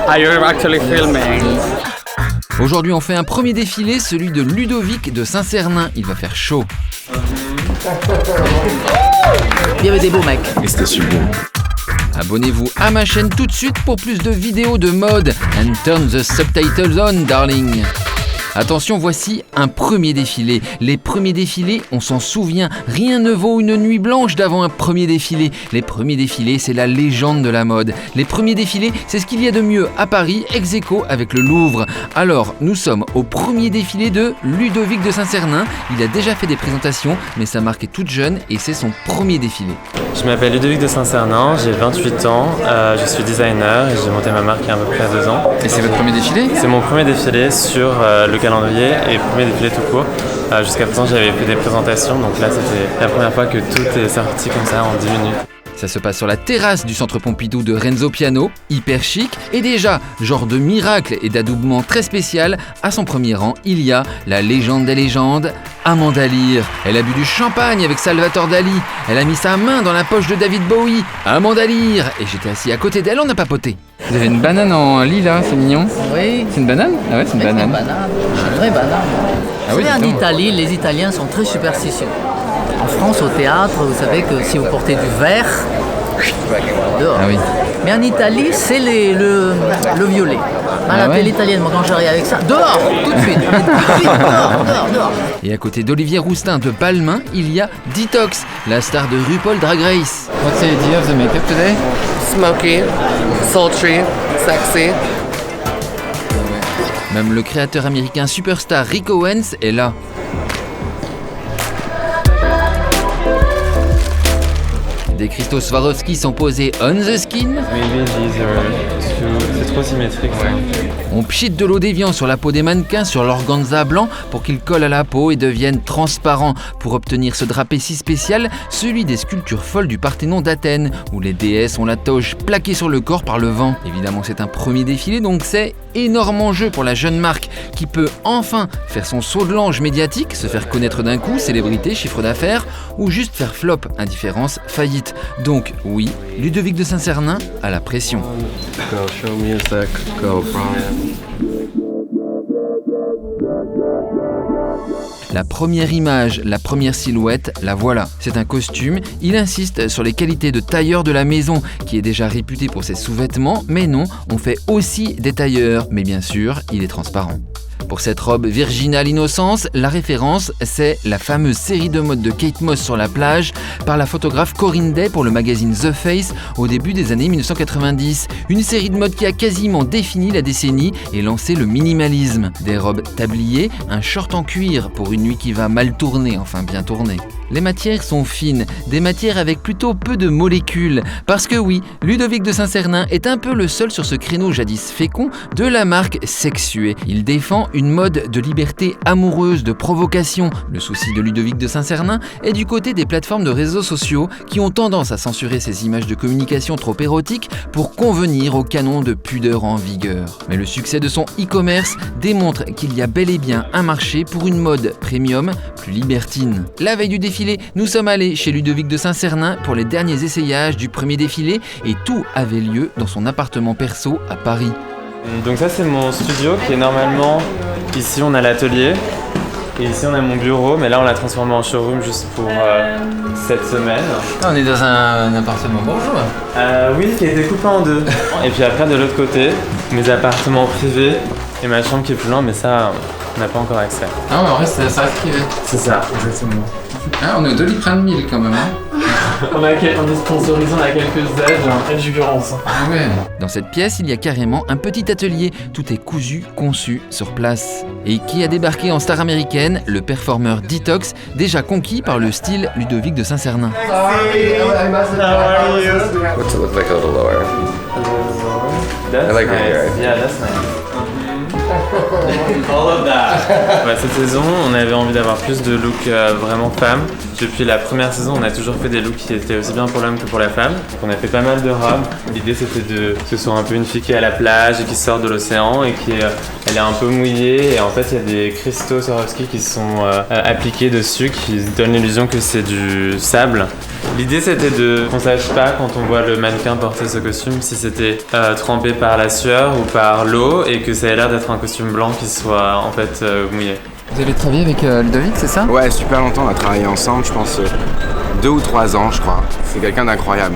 Are you actually filming? Aujourd'hui, on fait un premier défilé, celui de Ludovic de Saint-Cernin. Il va faire chaud. Il y avait des beaux mecs. Et c'était super. Abonnez-vous à ma chaîne tout de suite pour plus de vidéos de mode. And turn the subtitles on, darling. Attention, voici un premier défilé. Les premiers défilés, on s'en souvient, rien ne vaut une nuit blanche d'avant un premier défilé. Les premiers défilés, c'est la légende de la mode. Les premiers défilés, c'est ce qu'il y a de mieux à Paris, ex aequo avec le Louvre. Alors, nous sommes au premier défilé de Ludovic de Saint-Cernin. Il a déjà fait des présentations, mais sa marque est toute jeune et c'est son premier défilé. Je m'appelle Ludovic de Saint-Cernin, j'ai 28 ans, je suis designer et j'ai monté ma marque il y a à peu près 2 ans. Et c'est votre premier défilé ? C'est mon premier défilé sur le calendrier et premier défilé tout court. Jusqu'à présent j'avais fait des présentations, donc là c'était la première fois que tout est sorti comme ça en 10 minutes. Ça se passe sur la terrasse du centre Pompidou de Renzo Piano, hyper chic, et déjà, genre de miracle et d'adoubement très spécial, à son premier rang, il y a la légende des légendes, Amanda Lear. Elle a bu du champagne avec Salvatore Dali, elle a mis sa main dans la poche de David Bowie, Amanda Lear, et j'étais assis à côté d'elle, on a papoté. Vous avez une banane en lilas, c'est mignon. Oui. C'est une banane ? Ah ouais, c'est une banane. C'est une vraie banane. Ah oui, Vous savez, en dis-donc. Italie, les Italiens sont très superstitieux. En France, au théâtre, vous savez que si vous portez du vert, dehors. Ah oui. Mais en Italie, c'est le violet. À la ouais télé italienne, moi quand j'arrive avec ça, dehors, tout de suite. Dehors. Et à côté d'Olivier Roustin de Balmain, il y a Detox, la star de RuPaul Drag Race. What's the idea of the makeup today? Smoky, sultry, sexy. Même le créateur américain superstar Rick Owens est là. Des cristaux Swarovski sont posés on the skin. Maybe these are c'est trop symétrique ça. On pchite de l'eau d'évian sur la peau des mannequins, sur l'organza blanc pour qu'ils collent à la peau et deviennent transparents. Pour obtenir ce drapé si spécial, celui des sculptures folles du Parthénon d'Athènes, où les déesses ont la toge plaquée sur le corps par le vent. Évidemment, c'est un premier défilé, donc c'est énorme enjeu pour la jeune marque qui peut enfin faire son saut de l'ange médiatique, se faire connaître d'un coup, célébrité, chiffre d'affaires, ou juste faire flop, indifférence, faillite. Donc oui, Ludovic de Saint-Cernin a la pression. Go, show me a sec. Go, Brian. La première image, la première silhouette, la voilà. C'est un costume, il insiste sur les qualités de tailleur de la maison, qui est déjà réputé pour ses sous-vêtements, mais non, on fait aussi des tailleurs, mais bien sûr, il est transparent. Pour cette robe virginale innocence, la référence, c'est la fameuse série de mode de Kate Moss sur la plage par la photographe Corinne Day pour le magazine The Face au début des années 1990. Une série de mode qui a quasiment défini la décennie et lancé le minimalisme. Des robes tabliées, un short en cuir pour une nuit qui va mal tourner, enfin bien tourner. Les matières sont fines, des matières avec plutôt peu de molécules. Parce que oui, Ludovic de Saint-Cernin est un peu le seul sur ce créneau jadis fécond de la marque sexuée. Il défend une mode de liberté amoureuse, de provocation. Le souci de Ludovic de Saint-Cernin est du côté des plateformes de réseaux sociaux qui ont tendance à censurer ces images de communication trop érotiques pour convenir au canon de pudeur en vigueur. Mais le succès de son e-commerce démontre qu'il y a bel et bien un marché pour une mode premium plus libertine. La veille du défilé, nous sommes allés chez Ludovic de Saint-Cernin pour les derniers essayages du premier défilé et tout avait lieu dans son appartement perso à Paris. Donc ça c'est mon studio qui est normalement, ici on a l'atelier et ici on a mon bureau, mais là on l'a transformé en showroom juste pour cette semaine. On est dans un appartement bourgeois. Oui, qui a été coupé en deux. Et puis après de l'autre côté, mes appartements privés et ma chambre qui est plus loin, mais ça on n'a pas encore accès. Ah mais en vrai c'est ça privé. C'est ça, exactement. Ah, on est au Doliprane 1000 quand même. On est sponsorisé, on a quelques aides, Jugurance. Ah ouais. Dans cette pièce, il y a carrément un petit atelier. Tout est cousu, conçu sur place. Et qui a débarqué en star américaine, le performeur Detox, déjà conquis par le style Ludovic de Saint-Cernin. What's it look like a little lower? That's I like your nice. hair. Yeah, that's nice. All of that. Cette saison, on avait envie d'avoir plus de looks vraiment femmes. Depuis la première saison, on a toujours fait des looks qui étaient aussi bien pour l'homme que pour la femme. Donc on a fait pas mal de robes. L'idée c'était que ce soit un peu une fille qui est à la plage et qui sort de l'océan et qui elle est un peu mouillée. Et en fait, il y a des cristaux Swarovski qui sont appliqués dessus, qui donnent l'illusion que c'est du sable. L'idée c'était qu'on sache pas quand on voit le mannequin porter ce costume si c'était trempé par la sueur ou par l'eau et que ça ait l'air d'être un costume blanc qui soit en fait mouillé. Vous avez travaillé avec Ludovic, c'est ça? Ouais, super longtemps, on a travaillé ensemble, je pense 2 ou 3 ans, je crois. C'est quelqu'un d'incroyable.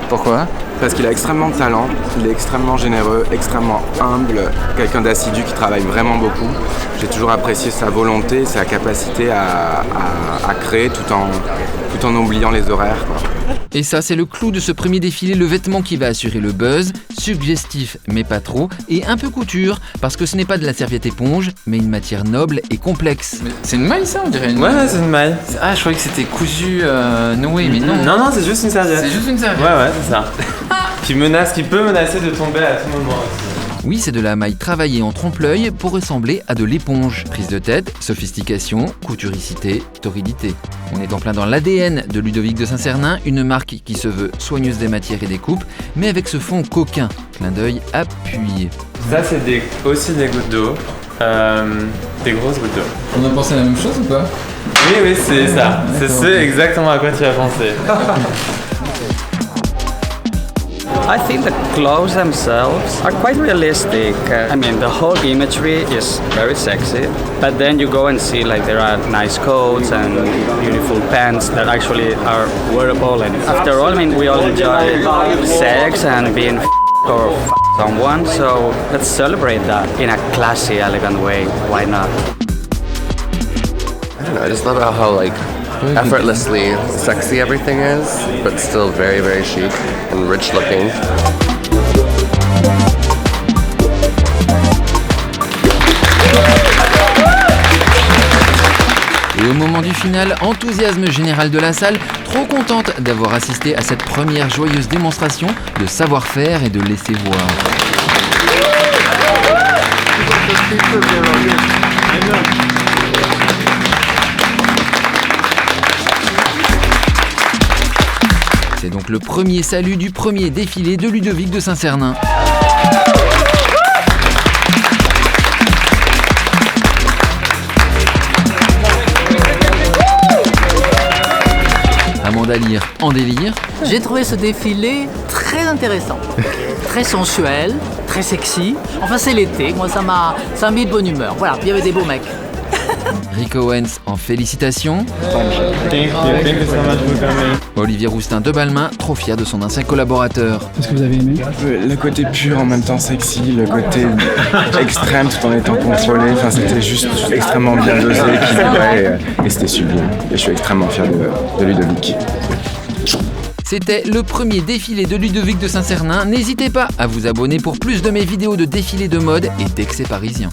Pourquoi? Parce qu'il a extrêmement de talent, il est extrêmement généreux, extrêmement humble, quelqu'un d'assidu qui travaille vraiment beaucoup. J'ai toujours apprécié sa volonté, sa capacité à créer tout en oubliant les horaires, quoi. Et ça, c'est le clou de ce premier défilé, le vêtement qui va assurer le buzz, suggestif mais pas trop, et un peu couture, parce que ce n'est pas de la serviette éponge, mais une matière noble et complexe. Mais c'est une maille ça, on dirait Ouais, c'est une maille. Ah, je croyais que c'était cousu noué, mais non. Non, c'est juste une serviette. C'est juste une serviette. Ouais, c'est ça. qui peut menacer de tomber à tout moment aussi. Oui, c'est de la maille travaillée en trompe-l'œil pour ressembler à de l'éponge. Prise de tête, sophistication, couturicité, torridité. On est en plein dans l'ADN de Ludovic de Saint-Cernin, une marque qui se veut soigneuse des matières et des coupes, mais avec ce fond coquin, clin d'œil appuyé. Ça, c'est aussi des gouttes d'eau, des grosses gouttes d'eau. On a pensé à la même chose ou pas? Oui, c'est ça. C'est exactement à quoi tu as pensé. I think the clothes themselves are quite realistic. I mean, the whole imagery is very sexy, but then you go and see like there are nice coats and beautiful pants that actually are wearable. And after all, I mean, we all enjoy sex and being or someone, so let's celebrate that in a classy, elegant way. Why not? I don't know, I just love how like effortlessly sexy everything is, but still very, very chic and rich looking. Et au moment du final, enthousiasme général de la salle, trop contente d'avoir assisté à cette première joyeuse démonstration de savoir-faire et de laisser voir. C'est donc le premier salut du premier défilé de Ludovic de Saint-Cernin. Amanda Lear en délire. J'ai trouvé ce défilé très intéressant, très sensuel, très sexy. Enfin, c'est l'été, moi ça m'a mis de bonne humeur. Voilà, il y avait des beaux mecs. Rick Owens en félicitations. Thank you so much for coming. Olivier Roustin de Balmain, trop fier de son ancien collaborateur. Qu'est-ce que vous avez aimé? Le côté pur en même temps sexy, le côté extrême tout en étant contrôlé, enfin c'était juste extrêmement bien dosé, équilibré et c'était sublime. Et je suis extrêmement fier de Ludovic. C'était le premier défilé de Ludovic de Saint-Cernin. N'hésitez pas à vous abonner pour plus de mes vidéos de défilés de mode et d'excès parisiens.